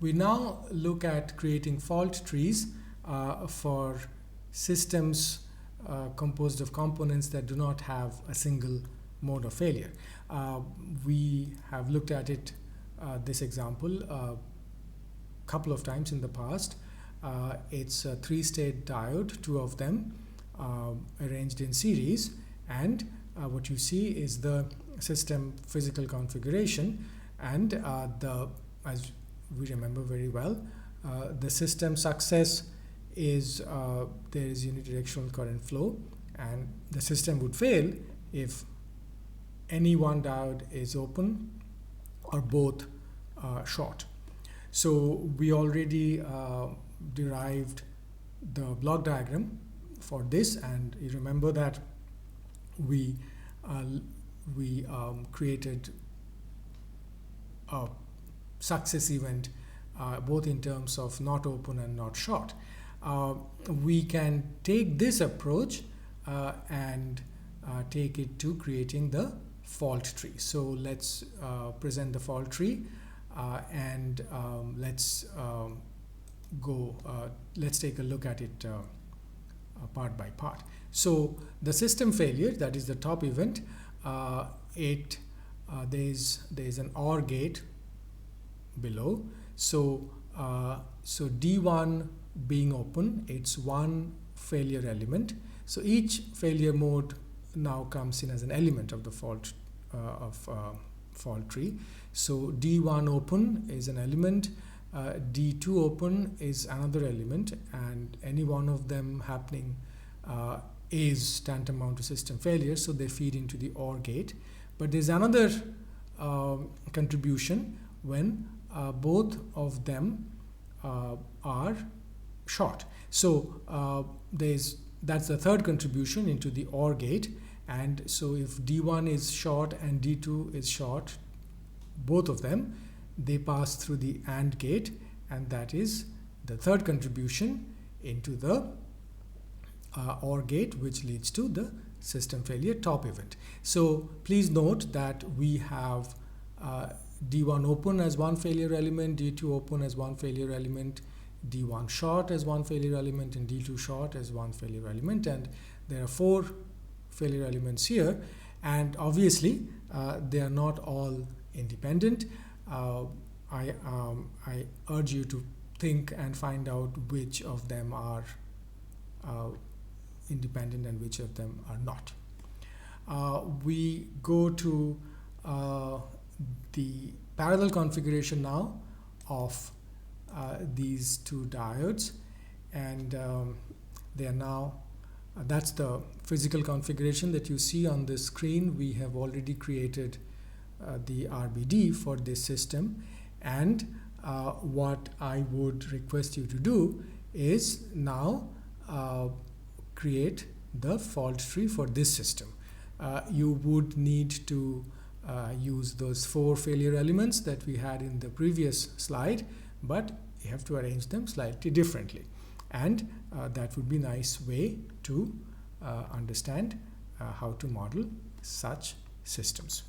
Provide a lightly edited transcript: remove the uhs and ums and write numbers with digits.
We now look at creating fault trees for systems composed of components that do not have a single mode of failure. We have looked at it, this example, a couple of times in the past. It's a three-state diode, two of them arranged in series, and what you see is the system physical configuration, and as we remember very well, the system success is there is unidirectional current flow, and the system would fail if any one diode is open or both short. So we already derived the block diagram for this, and you remember that we created a success event both in terms of not open and not short. We can take this approach and take it to creating the fault tree. So let's present the fault tree and let's take a look at it part by part. So the system failure, that is the top event, there's an OR gate below. So D1 being open, it's one failure element. So each failure mode now comes in as an element of the fault tree. So D1 open is an element, D2 open is another element, and any one of them happening is tantamount to system failure, so they feed into the OR gate. But there's another contribution when both of them are short. So that's the third contribution into the OR gate. And so if D1 is short and D2 is short, both of them, they pass through the AND gate, and that is the third contribution into the OR gate, which leads to the system failure top event. So please note that we have D1 open as one failure element, D2 open as one failure element, D1 short as one failure element, and D2 short as one failure element, and there are four failure elements here, and obviously they are not all independent. I urge you to think and find out which of them are independent and which of them are not. We go to the parallel configuration now of these two diodes, and they are now that's the physical configuration that you see on the screen. We have already created the RBD for this system, and what I would request you to do is now create the fault tree for this system. You would need to use those four failure elements that we had in the previous slide, but you have to arrange them slightly differently, and that would be a nice way to understand how to model such systems.